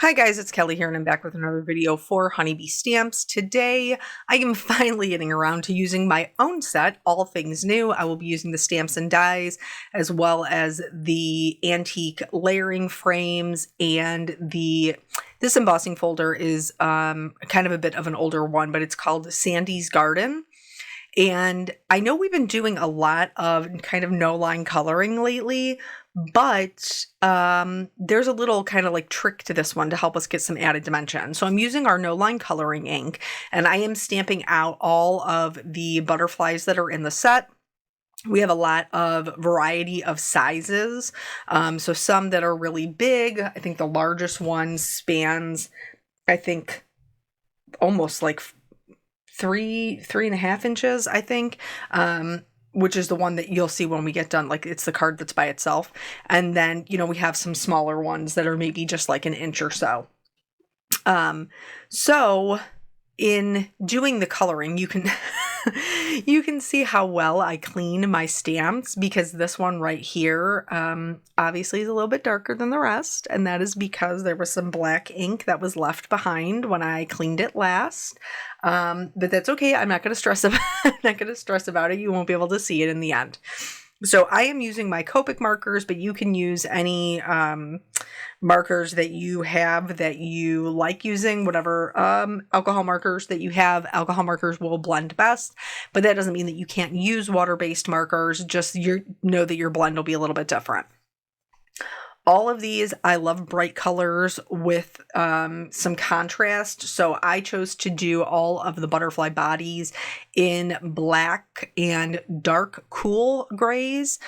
Hi guys, it's Kelly here and I'm back with another video for Honeybee Stamps. Today I am finally getting around to using my own set, all things new. I will be using the stamps and dies as well as the antique layering frames, and this embossing folder is kind of a bit of an older one, but it's called Sandy's Garden. And I know we've been doing a lot of kind of no line coloring lately, but there's a little kind of like trick to this one to help us get some added dimension. So I'm using our no line coloring ink, and I am stamping out all of the butterflies that are in the set. We have a lot of variety of sizes. So some that are really big. I think the largest one spans, I think, almost like 3.5 inches, I think, which is the one that you'll see when we get done. Like, it's the card that's by itself. And then, we have some smaller ones that are maybe just like an inch or so. So in doing the coloring, you can you can see how well I clean my stamps, because this one right here obviously is a little bit darker than the rest, and that is because there was some black ink that was left behind when I cleaned it last. But that's okay. I'm not going to stress about it. You won't be able to see it in the end. So I am using my Copic markers, but you can use any markers that you have that you like using, whatever alcohol markers that you have. Alcohol markers will blend best, but that doesn't mean that you can't use water-based markers. Just know that your blend will be a little bit different. All of these, I love bright colors with some contrast. So I chose to do all of the butterfly bodies in black and dark cool grays.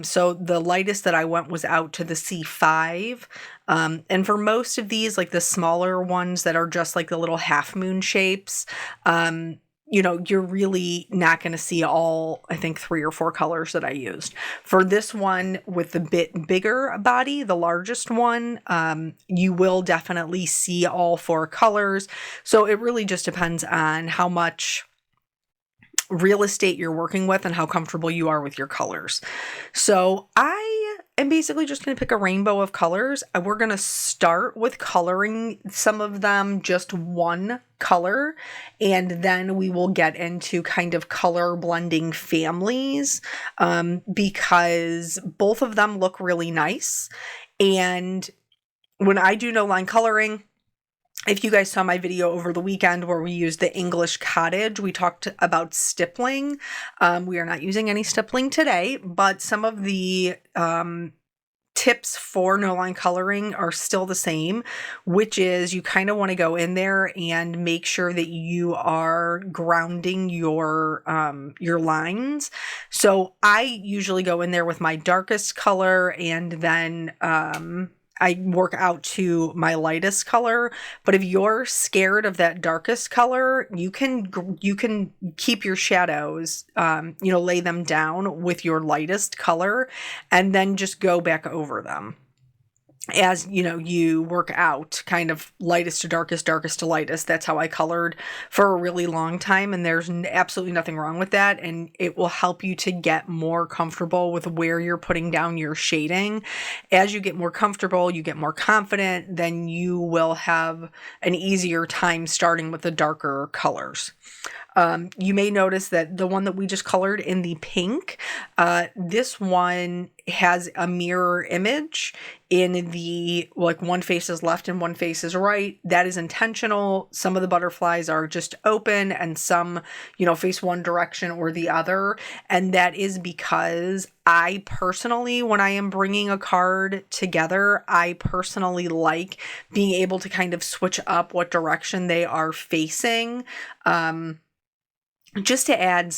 So the lightest that I went was out to the C5. And for most of these, like the smaller ones that are just like the little half moon shapes, you're really not going to see all, I think, 3 or 4 colors that I used. For this one with the bit bigger body, the largest one, you will definitely see all 4 colors. So it really just depends on how much real estate you're working with and how comfortable you are with your colors. So I am basically just going to pick a rainbow of colors. We're going to start with coloring some of them just one color, and then we will get into kind of color blending families, because both of them look really nice. And when I do no line coloring, if you guys saw my video over the weekend where we used the English cottage, we talked about stippling. We are not using any stippling today, but some of the tips for no line coloring are still the same, which is you kind of want to go in there and make sure that you are grounding your lines. So I usually go in there with my darkest color, and then I work out to my lightest color. But if you're scared of that darkest color, you can keep your shadows, lay them down with your lightest color, and then just go back over them as you work out kind of lightest to darkest, darkest to lightest. That's how I colored for a really long time, and there's absolutely nothing wrong with that. And it will help you to get more comfortable with where you're putting down your shading. As you get more comfortable, you get more confident, then you will have an easier time starting with the darker colors. You may notice that the one that we just colored in the pink, this one has a mirror image in the, like, one face is left and one face is right. That is intentional. Some of the butterflies are just open and some, face one direction or the other. And that is because I personally, when I am bringing a card together, I personally like being able to kind of switch up what direction they are facing. Just to add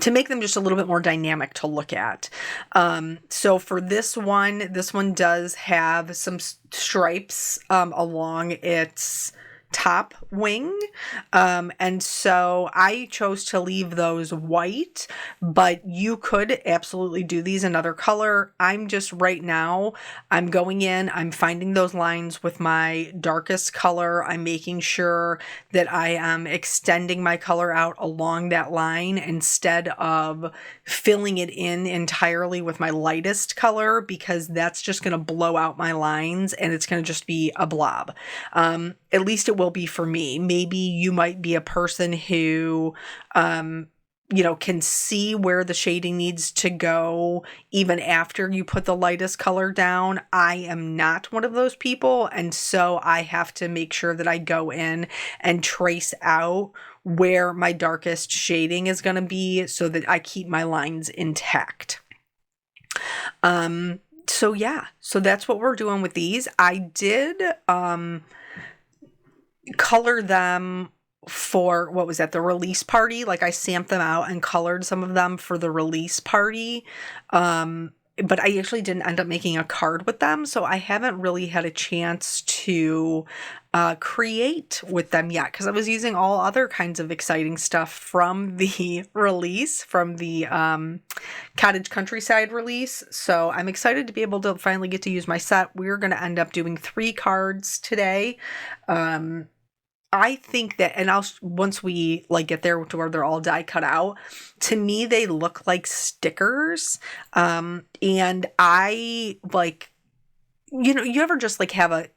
to make them just a little bit more dynamic to look at. So for this one does have some stripes along its top wing. And so I chose to leave those white, but you could absolutely do these another color. I'm just right now, I'm going in, I'm finding those lines with my darkest color. I'm making sure that I am extending my color out along that line instead of filling it in entirely with my lightest color, because that's just going to blow out my lines and it's going to just be a blob. At least it will be for me. Maybe you might be a person who, can see where the shading needs to go even after you put the lightest color down. I am not one of those people. And so I have to make sure that I go in and trace out where my darkest shading is going to be so that I keep my lines intact. So yeah, so that's what we're doing with these. I did, color them for, what was that, the release party? Like I stamped them out and colored some of them for the release party. But I actually didn't end up making a card with them, so I haven't really had a chance to create with them yet, because I was using all other kinds of exciting stuff from the release, from the Cottage Countryside release. So I'm excited to be able to finally get to use my set. We're going to end up doing 3 cards today. I think that, and once we get there to where they're all die cut out, to me, they look like stickers. And I you ever just have a,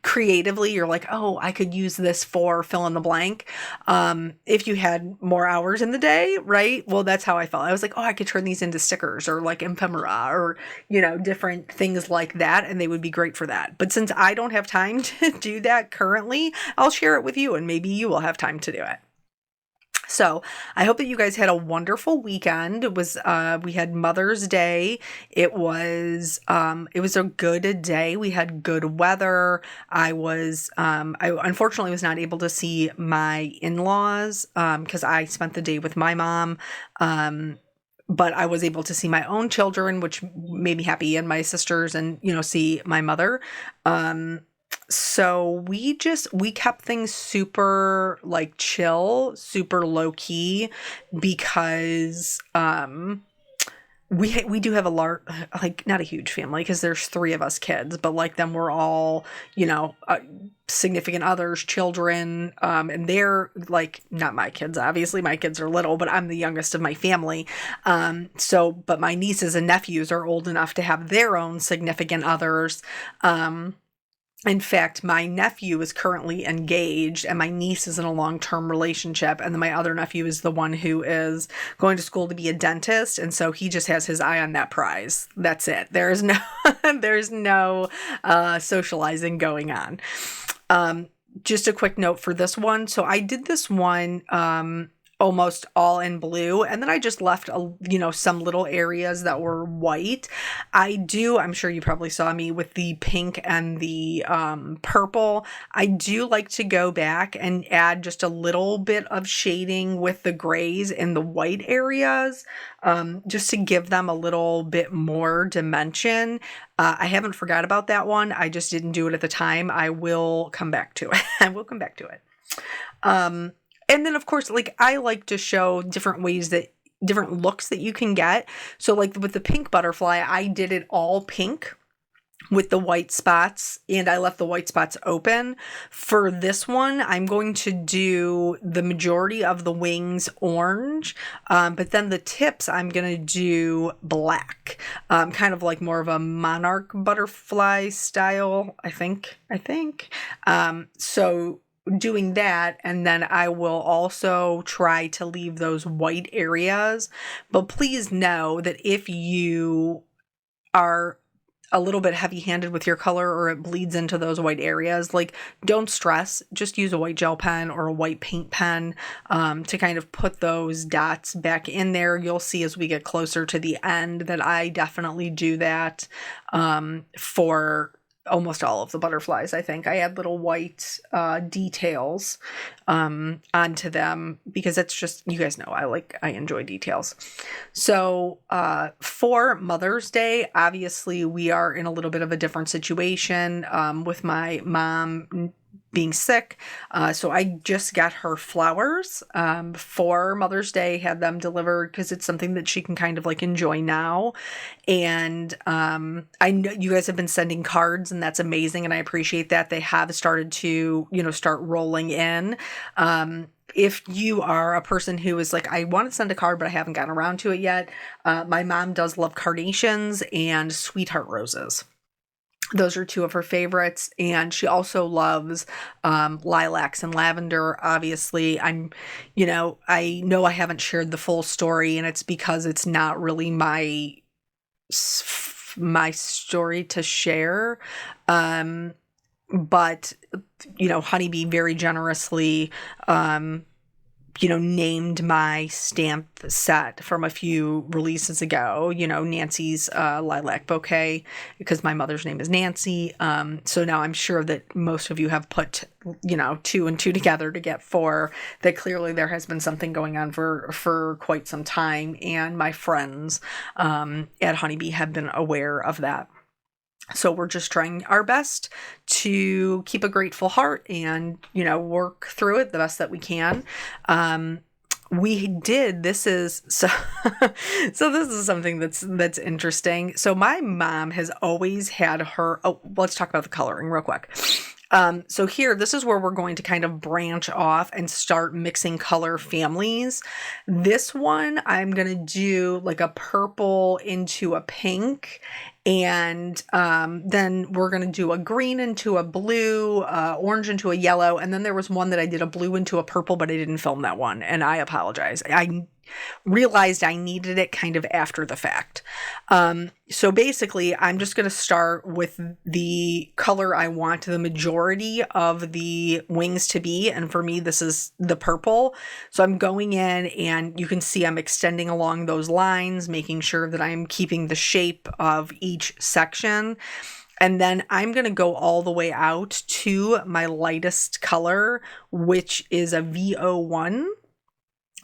creatively, you're like, oh, I could use this for fill in the blank. If you had more hours in the day, right? Well, that's how I felt. I was like, oh, I could turn these into stickers or ephemera or, different things like that. And they would be great for that. But since I don't have time to do that currently, I'll share it with you and maybe you will have time to do it. So I hope that you guys had a wonderful weekend. It was, we had Mother's Day. It was a good day. We had good weather. I unfortunately was not able to see my in-laws, because I spent the day with my mom. But I was able to see my own children, which made me happy, and my sisters, and, see my mother. So we kept things super chill, super low key, because we do have a large, not a huge family, because there's 3 of us kids, but then we're all, significant others, children, and they're not my kids, obviously my kids are little, but I'm the youngest of my family. But my nieces and nephews are old enough to have their own significant others. In fact, my nephew is currently engaged and my niece is in a long-term relationship. And then my other nephew is the one who is going to school to be a dentist. And so he just has his eye on that prize. That's it. There's no socializing going on. Just a quick note for this one. So I did this one, almost all in blue, and then I just left some little areas that were white. I'm sure you probably saw me with the pink and the purple. I do like to go back and add just a little bit of shading with the grays in the white areas, just to give them a little bit more dimension. I haven't forgot about that one. I just didn't do it at the time. I will come back to it. I will come back to it. And then, of course, I like to show different looks that you can get. So with the pink butterfly, I did it all pink with the white spots, and I left the white spots open. For this one, I'm going to do the majority of the wings orange, but then the tips I'm going to do black, kind of more of a monarch butterfly style, I think. So doing that, and then I will also try to leave those white areas. But please know that if you are a little bit heavy-handed with your color or it bleeds into those white areas, don't stress. Just use a white gel pen or a white paint pen to kind of put those dots back in there. You'll see as we get closer to the end that I definitely do that for almost all of the butterflies. I think I add little white details onto them, because it's just, you guys know, I enjoy details. So for Mother's Day, obviously we are in a little bit of a different situation with my mom being sick. So I just got her flowers for Mother's Day, had them delivered because it's something that she can kind of like enjoy now. And I know you guys have been sending cards, and that's amazing. And I appreciate that. They have started to, start rolling in. If you are a person who is like, I want to send a card, but I haven't gotten around to it yet, my mom does love carnations and sweetheart roses. Those are two of her favorites. And she also loves lilacs and lavender. Obviously, I know I haven't shared the full story, and it's because it's not really my story to share. But, Honeybee very generously, named my stamp set from a few releases ago, Nancy's lilac bouquet, because my mother's name is Nancy. So now I'm sure that most of you have put, 2 and 2 together to get 4, that clearly there has been something going on for quite some time. And my friends at Honeybee have been aware of that. So we're just trying our best to keep a grateful heart and, work through it the best that we can. This is something that's interesting. So my mom has always had let's talk about the coloring real quick. So here, this is where we're going to kind of branch off and start mixing color families. This one, I'm going to do like a purple into a pink, and then we're going to do a green into a blue, orange into a yellow, and then there was one that I did a blue into a purple, but I didn't film that one, and I apologize. I realized I needed it kind of after the fact. So basically, I'm just going to start with the color I want the majority of the wings to be. And for me, this is the purple. So I'm going in, and you can see I'm extending along those lines, making sure that I'm keeping the shape of each section. And then I'm going to go all the way out to my lightest color, which is a VO1.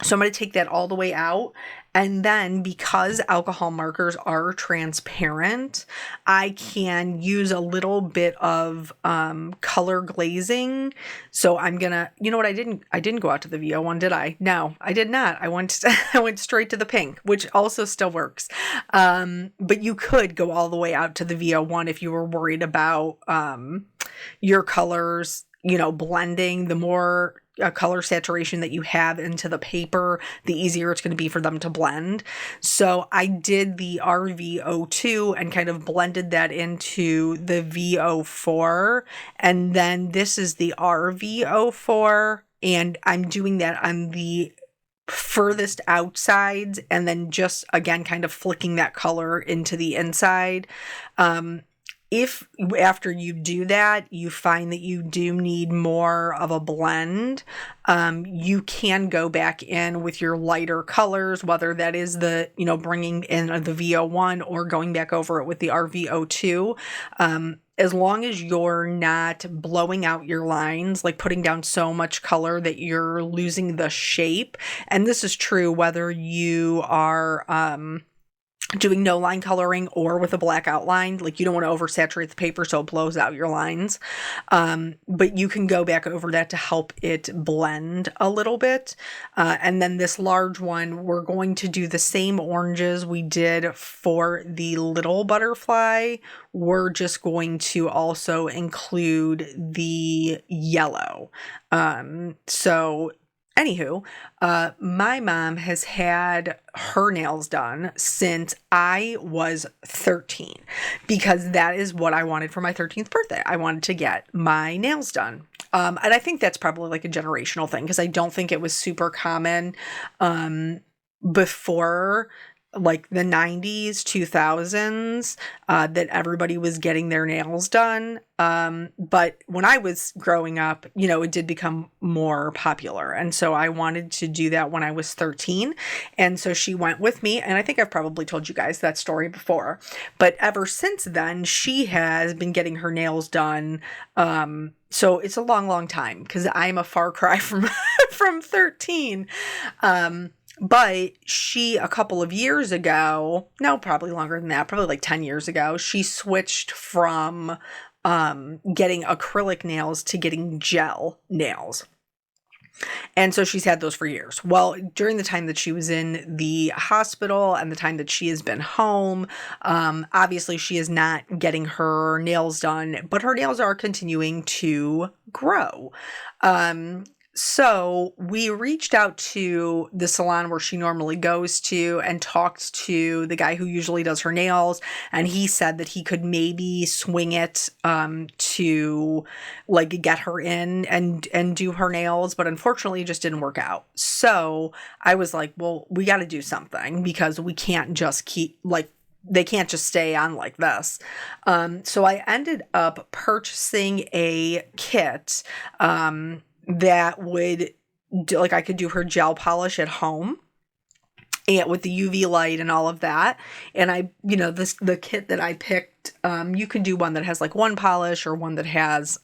So I'm going to take that all the way out. And then because alcohol markers are transparent, I can use a little bit of color glazing. So I'm going to, you know what, I didn't go out to the VO1, did I? No, I did not. I went straight to the pink, which also still works. But you could go all the way out to the VO1 if you were worried about your colors, blending. The more color saturation that you have into the paper, the easier it's going to be for them to blend. So I did the RVO2 and kind of blended that into the VO4. And then this is the RVO4. And I'm doing that on the furthest outsides, and then just again kind of flicking that color into the inside. If after you do that, you find that you do need more of a blend, you can go back in with your lighter colors, whether that is the, bringing in the VO1 or going back over it with the RVO2. As long as you're not blowing out your lines, like putting down so much color that you're losing the shape. And this is true whether you are doing no line coloring or with a black outline. Like, you don't want to oversaturate the paper so it blows out your lines. But you can go back over that to help it blend a little bit. And then this large one, we're going to do the same oranges we did for the little butterfly. We're just going to also include the yellow. Anywho, my mom has had her nails done since I was 13, because that is what I wanted for my 13th birthday. I wanted to get my nails done. And I think that's probably like a generational thing, because I don't think it was super common before like the 90s, 2000s, that everybody was getting their nails done. But when I was growing up, it did become more popular. And so I wanted to do that when I was 13. And so she went with me. And I think I've probably told you guys that story before. But ever since then, she has been getting her nails done. So it's a long, long time, because I'm a far cry from 13. But she, a couple of years ago, no, probably longer than that, probably like 10 years ago, she switched from getting acrylic nails to getting gel nails. And so she's had those for years. Well, during the time that she was in the hospital and the time that she has been home, obviously she is not getting her nails done, but her nails are continuing to grow. So we reached out to the salon where she normally goes to and talked to the guy who usually does her nails. And he said that he could maybe swing it to like get her in and do her nails. But unfortunately, it just didn't work out. So I was like, well, we got to do something because we can't just keep like, they can't just stay on like this. So I ended up purchasing a kit that would do, like I could do her gel polish at home and with the UV light and all of that. And I, the kit that I picked, you can do one that has like one polish or one that has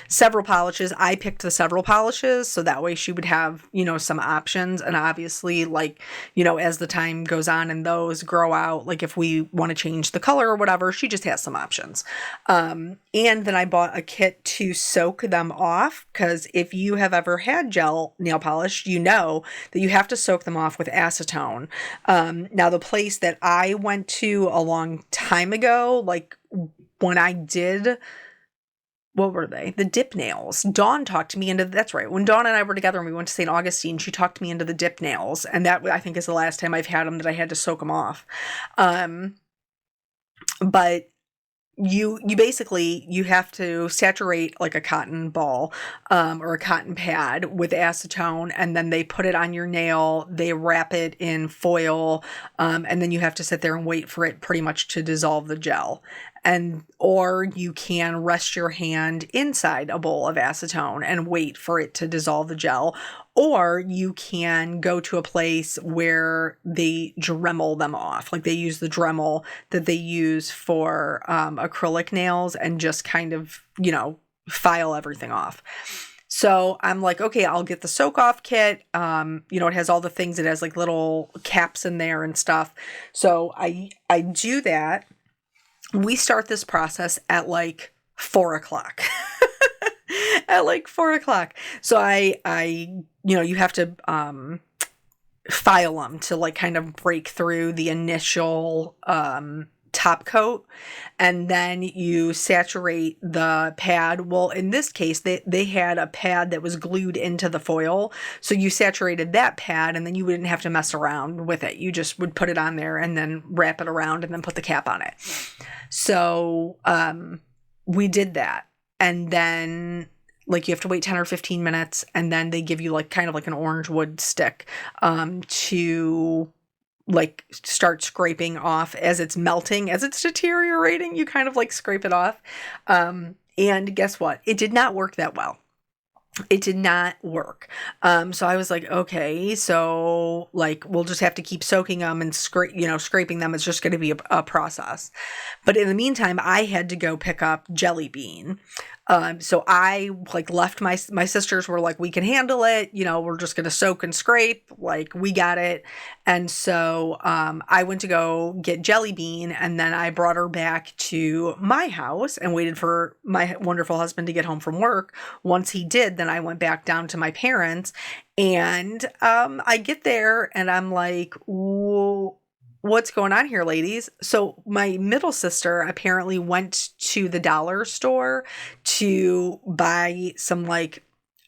several polishes. I picked the several polishes so that way she would have, some options. And obviously, like, as the time goes on and those grow out, like if we want to change the color or whatever, she just has some options. And then I bought a kit to soak them off because if you have ever had gel nail polish, you know that you have to soak them off with acetone. Now, the place that I went to a long time ago, like when I did, what were they? The dip nails. Dawn talked me into, that's right. When Dawn and I were together and we went to St. Augustine, she talked me into the dip nails. And that I think is the last time I've had them that I had to soak them off. But you basically, you have to saturate like a cotton ball or a cotton pad with acetone, and then they put it on your nail, they wrap it in foil, and then you have to sit there and wait for it pretty much to dissolve the gel. Or you can rest your hand inside a bowl of acetone and wait for it to dissolve the gel. Or you can go to a place where they Dremel them off. Like they use the Dremel that they use for acrylic nails and just kind of, file everything off. So I'm like, okay, I'll get the soak off kit. It has all the things. It has like little caps in there and stuff. So I do that. We start this process at like 4:00. At like 4:00. So I you have to file them to like kind of break through the initial top coat, and then you saturate the pad. Well, in this case, they had a pad that was glued into the foil. So you saturated that pad and then you wouldn't have to mess around with it. You just would put it on there and then wrap it around and then put the cap on it. So we did that. And then like you have to wait 10 or 15 minutes and then they give you like kind of like an orange wood stick to like start scraping off as it's melting, as it's deteriorating. You kind of like scrape it off. And guess what? It did not work that well. It did not work. So I was like, okay, so like, we'll just have to keep soaking them and scraping them. It's just going to be a process. But in the meantime, I had to go pick up Jelly Bean. So I like left my sisters were like, we can handle it. We're just going to soak and scrape. Like we got it. And so, I went to go get Jelly Bean and then I brought her back to my house and waited for my wonderful husband to get home from work. Once he did, then I went back down to my parents and, I get there and I'm like, whoa. What's going on here, ladies? So my middle sister apparently went to the dollar store to buy some like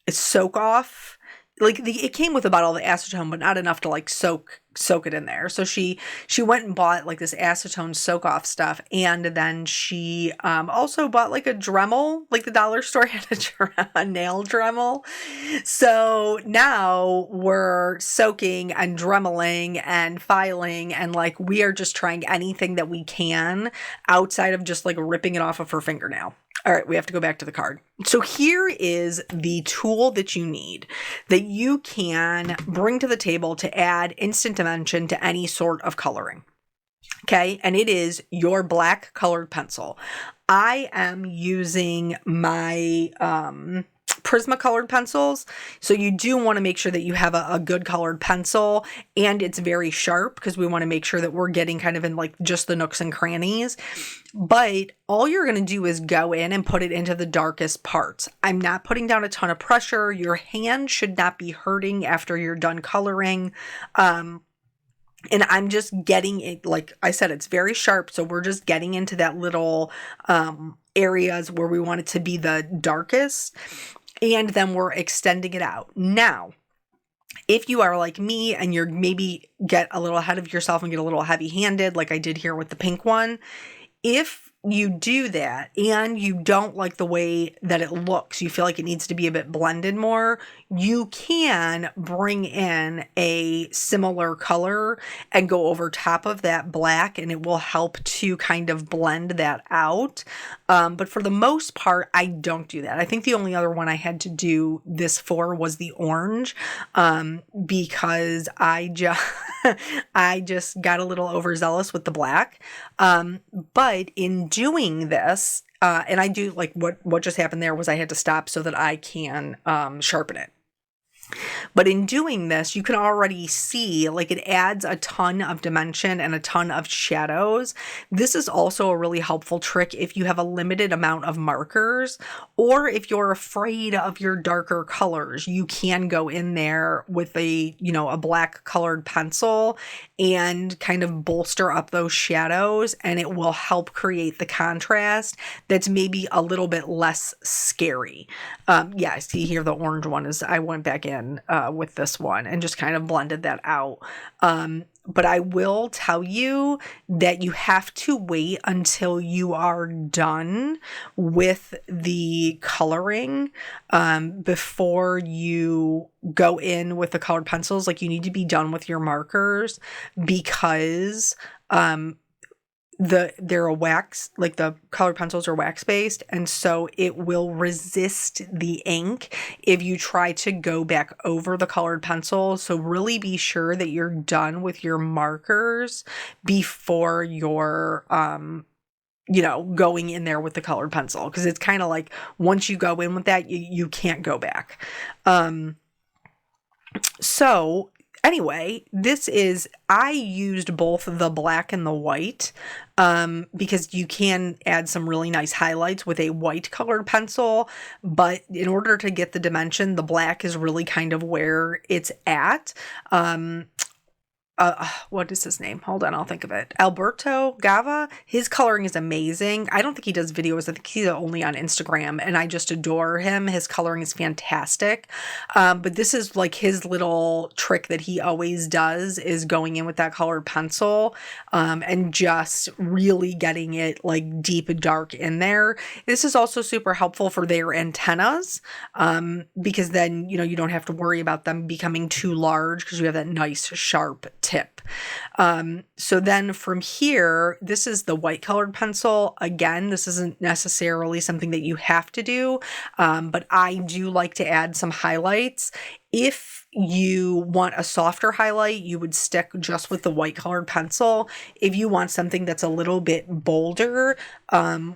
soak off. Like it came with about all the acetone, but not enough to like soak it in there. So she went and bought like this acetone soak off stuff. And then she also bought like a Dremel, like the dollar store had a nail Dremel. So now we're soaking and Dremeling and filing and like we are just trying anything that we can outside of just like ripping it off of her fingernail. All right, we have to go back to the card. So here is the tool that you need that you can bring to the table to add instant dimension to any sort of coloring. Okay, and it is your black colored pencil. I am using my Prismacolor pencils. So you do want to make sure that you have a good colored pencil, and it's very sharp because we want to make sure that we're getting kind of in like just the nooks and crannies. But all you're going to do is go in and put it into the darkest parts. I'm not putting down a ton of pressure. Your hand should not be hurting after you're done coloring. And I'm just getting it, like I said, it's very sharp. So we're just getting into that little areas where we want it to be the darkest. And then we're extending it out. Now, if you are like me and you're maybe get a little ahead of yourself and get a little heavy handed, like I did here with the pink one, if you do that and you don't like the way that it looks, you feel like it needs to be a bit blended more, you can bring in a similar color and go over top of that black, and it will help to kind of blend that out. But for the most part, I don't do that. I think the only other one I had to do this for was the orange, because I just got a little overzealous with the black. But in doing this, and I do like what just happened there was I had to stop so that I can sharpen it. But in doing this, you can already see like it adds a ton of dimension and a ton of shadows. This is also a really helpful trick if you have a limited amount of markers, or if you're afraid of your darker colors. You can go in there with a black colored pencil and kind of bolster up those shadows, and it will help create the contrast that's maybe a little bit less scary. Yeah, see here the orange one is, I went back in with this one and just kind of blended that out. But I will tell you that you have to wait until you are done with the coloring before you go in with the colored pencils. Like, you need to be done with your markers, because they're a wax, like the colored pencils are wax based, and so it will resist the ink if you try to go back over the colored pencil. So really be sure that you're done with your markers before you're going in there with the colored pencil, because it's kind of like once you go in with that, you can't go back. So anyway, I used both the black and the white, because you can add some really nice highlights with a white colored pencil, but in order to get the dimension, the black is really kind of where it's at. What is his name? Hold on, I'll think of it. Alberto Gava. His coloring is amazing. I don't think he does videos. I think he's only on Instagram, and I just adore him. His coloring is fantastic. But this is like his little trick that he always does, is going in with that colored pencil, and just really getting it like deep and dark in there. This is also super helpful for their antennas, because then, you don't have to worry about them becoming too large, because you have that nice sharp tip. So then from here, this is the white colored pencil. Again, this isn't necessarily something that you have to do, but I do like to add some highlights. If you want a softer highlight, you would stick just with the white colored pencil. If you want something that's a little bit bolder,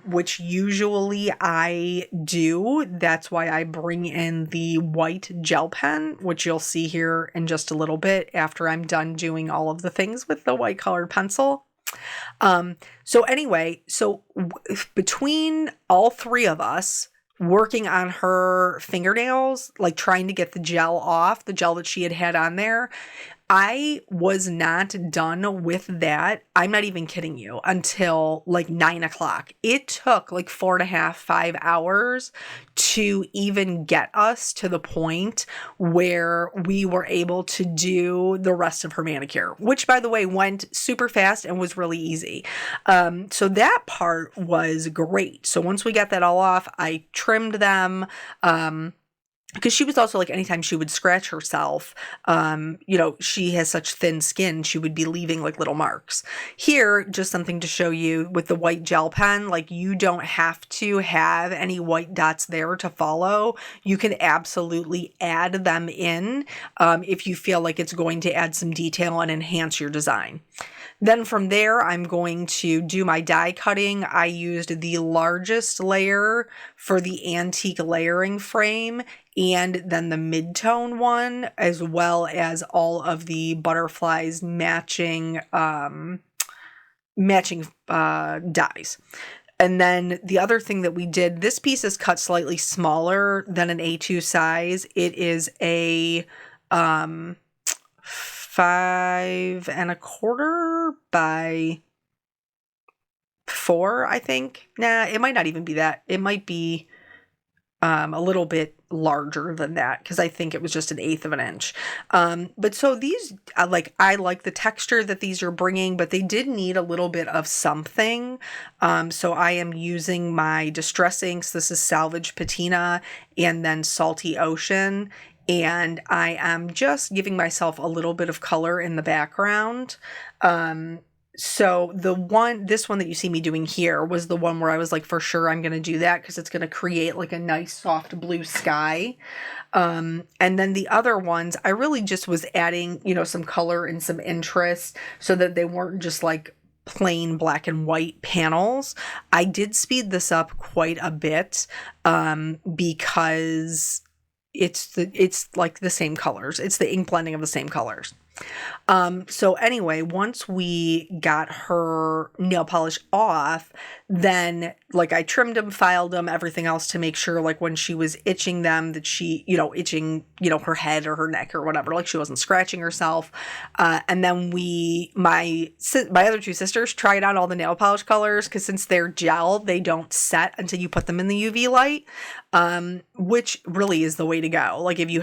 which usually I do, that's why I bring in the white gel pen, which you'll see here in just a little bit after I'm done doing all of the things with the white colored pencil. So anyway, between all three of us working on her fingernails, like trying to get the gel off, the gel that she had on there, I was not done with that. I'm not even kidding you, until like 9 o'clock. It took like 4.5, 5 hours to even get us to the point where we were able to do the rest of her manicure, which, by the way, went super fast and was really easy. So that part was great. So once we got that all off, I trimmed them. Because she was also like, anytime she would scratch herself, she has such thin skin, she would be leaving like little marks. Here, just something to show you with the white gel pen, like you don't have to have any white dots there to follow. You can absolutely add them in if you feel like it's going to add some detail and enhance your design. Then from there, I'm going to do my die cutting. I used the largest layer for the antique layering frame, and then the mid-tone one, as well as all of the butterflies matching dies. And then the other thing that we did, this piece is cut slightly smaller than an A2 size. It is a 5.25 by 4, I think. Nah, it might not even be that. It might be a little bit larger than that, because I think it was just 1/8 of an inch. But so these, I like the texture that these are bringing, but they did need a little bit of something. So I am using my Distress inks. This is Salvage Patina and then Salty Ocean. And I am just giving myself a little bit of color in the background. So this one that you see me doing here was the one where I was like, for sure, I'm going to do that because it's going to create like a nice soft blue sky. And then the other ones, I really just was adding, some color and some interest so that they weren't just like plain black and white panels. I did speed this up quite a bit, because it's like the same colors. It's the ink blending of the same colors. So anyway, once we got her nail polish off, then like I trimmed them, filed them, everything else to make sure like when she was itching them that she, itching, her head or her neck or whatever, like she wasn't scratching herself. And then my other two sisters tried out all the nail polish colors, because since they're gel, they don't set until you put them in the UV light, which really is the way to go. Like if you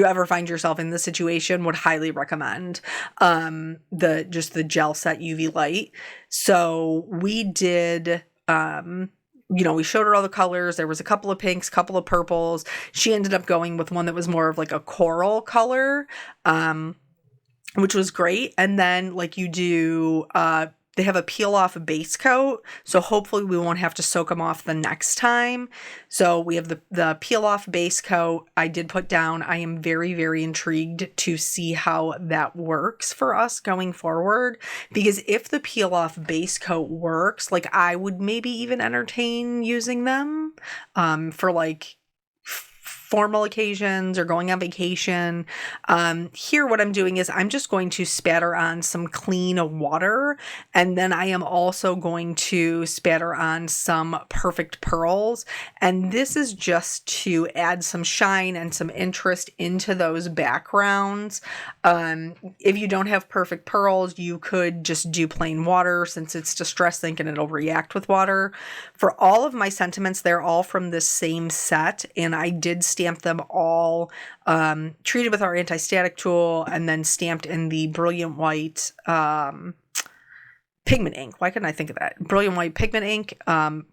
ever find yourself in this situation, would highly recommend the gel set UV light. So we did, we showed her all the colors. There was a couple of pinks, couple of purples. She ended up going with one that was more of like a coral color, which was great. And then like you do, they have a peel off base coat, so hopefully we won't have to soak them off the next time. So we have the peel off base coat. I did put down. I am very, very intrigued to see how that works for us going forward, because if the peel off base coat works, like I would maybe even entertain using them for like formal occasions or going on vacation. Here, what I'm doing is I'm just going to spatter on some clean water, and then I am also going to spatter on some Perfect Pearls. And this is just to add some shine and some interest into those backgrounds. If you don't have Perfect Pearls, you could just do plain water, since it's Distress ink and it'll react with water. For all of my sentiments, they're all from this same set, and I did stamp them all, treated with our anti-static tool, and then stamped in the Brilliant White pigment ink. Why couldn't I think of that? Brilliant White pigment ink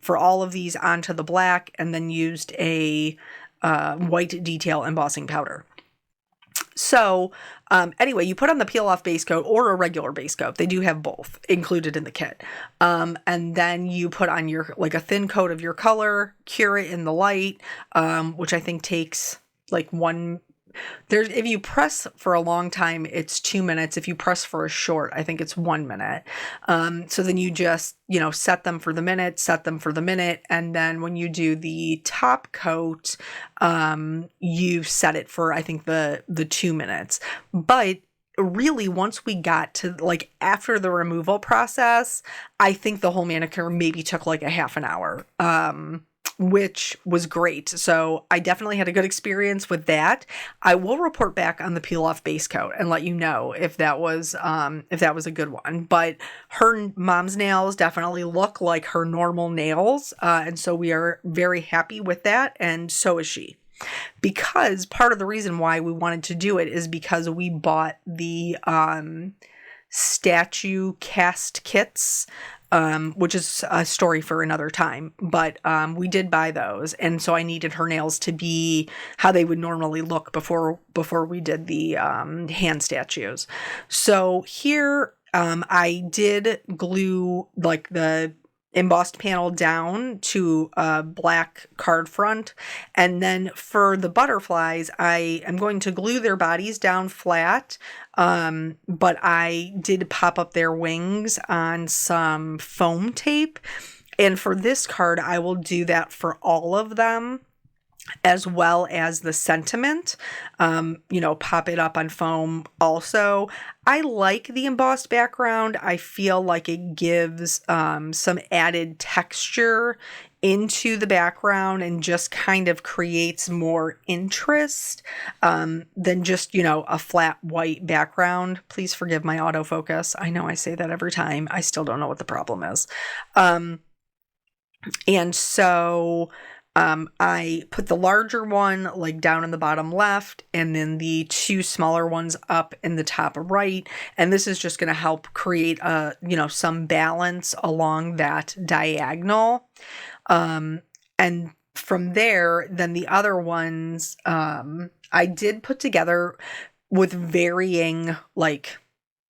for all of these onto the black, and then used a white detail embossing powder. So anyway, you put on the peel off base coat or a regular base coat. They do have both included in the kit. And then you put on a thin coat of your color, cure it in the light, which I think takes like if you press for a long time, it's 2 minutes. If you press for a short, I think it's 1 minute. So then you just, set them for the minute. And then when you do the top coat, you set it for, I think the 2 minutes. But really, once we got to like after the removal process, I think the whole manicure maybe took like a half an hour. Which was great. So I definitely had a good experience with that. I will report back on the peel off base coat and let you know if that was a good one. But her mom's nails definitely look like her normal nails. And so we are very happy with that. And so is she. Because part of the reason why we wanted to do it is because we bought the statue cast kits, which is a story for another time, but we did buy those, and so I needed her nails to be how they would normally look before we did the hand statues. So here I did glue like the embossed panel down to a black card front, and then for the butterflies I am going to glue their bodies down flat, but I did pop up their wings on some foam tape, and for this card I will do that for all of them. as well as the sentiment, pop it up on foam also. I like the embossed background. I feel like it gives some added texture into the background and just kind of creates more interest than just, a flat white background. Please forgive my autofocus. I know I say that every time. I still don't know what the problem is. And so I put the larger one like down in the bottom left and then the two smaller ones up in the top right. And this is just going to help create some balance along that diagonal. And from there, then the other ones, I did put together with varying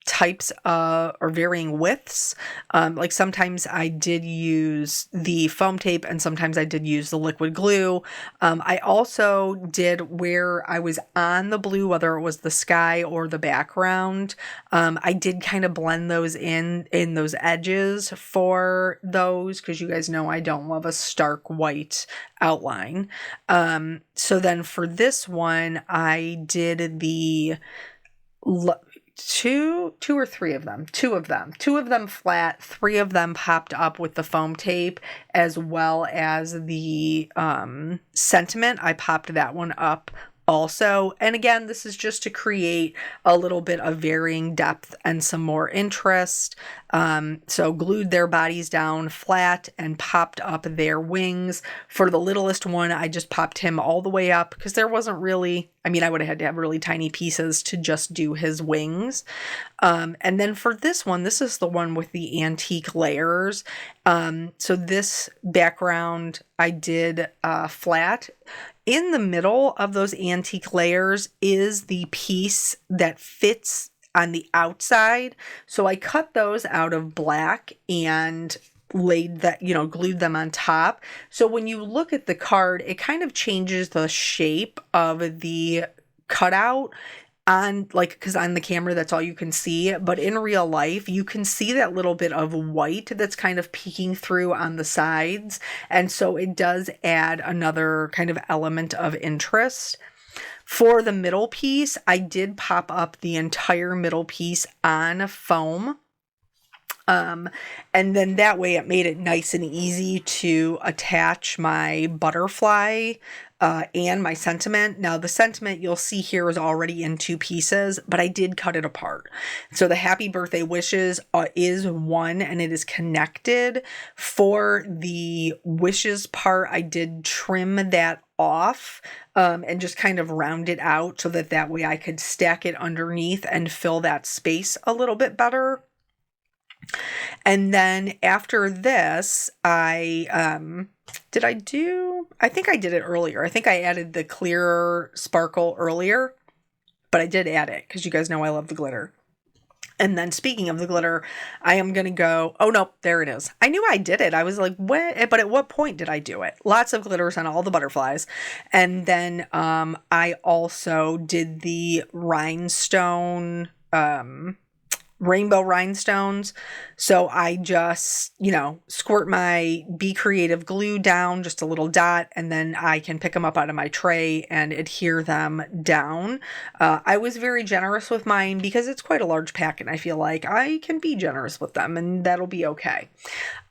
types or varying widths. Like sometimes I did use the foam tape and sometimes I did use the liquid glue. I also did where I was on the blue, whether it was the sky or the background. I did kind of blend those in those edges for those because you guys know I don't love a stark white outline. So then for this one, I did the two or three of them, two of them flat, three of them popped up with the foam tape, as well as the sentiment. I popped that one up also. And again, this is just to create a little bit of varying depth and some more interest. So glued their bodies down flat and popped up their wings. For the littlest one, I just popped him all the way up because there wasn't really, I would have had to have really tiny pieces to just do his wings. And then for this one, this is the one with the antique layers. So this background I did flat. In the middle of those antique layers is the piece that fits on the outside. So I cut those out of black and laid that, glued them on top. So when you look at the card, it kind of changes the shape of the cutout because on the camera, that's all you can see. But in real life, you can see that little bit of white that's kind of peeking through on the sides. And so it does add another kind of element of interest. For the middle piece, I did pop up the entire middle piece on foam. And then that way it made it nice and easy to attach my butterfly and my sentiment. Now the sentiment you'll see here is already in two pieces, but I did cut it apart. So the happy birthday wishes is one and it is connected. For the wishes part, I did trim that off and just kind of round it out so that way I could stack it underneath and fill that space a little bit better. And then after this, I think I did it earlier. I think I added the clear sparkle earlier, but I did add it because you guys know I love the glitter. And then speaking of the glitter, I am going to go, oh no, there it is. I knew I did it. I was like, what? But at what point did I do it? Lots of glitters on all the butterflies. And then I also did the rhinestone, rainbow rhinestones. So I just, squirt my Be Creative glue down, just a little dot, and then I can pick them up out of my tray and adhere them down. I was very generous with mine because it's quite a large pack and I feel like I can be generous with them and that'll be okay.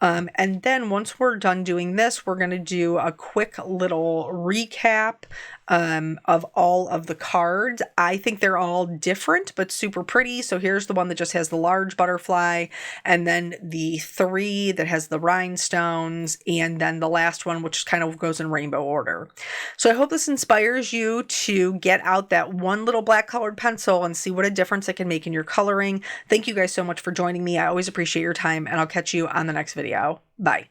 And then once we're done doing this, we're going to do a quick little recap of all of the cards. I think they're all different but super pretty. So here's the one that just has the large butterfly, and then the three that has the rhinestones, and then the last one which kind of goes in rainbow order. So I hope this inspires you to get out that one little black colored pencil and see what a difference it can make in your coloring. Thank you guys so much for joining me. I always appreciate your time, and I'll catch you on the next video. Bye.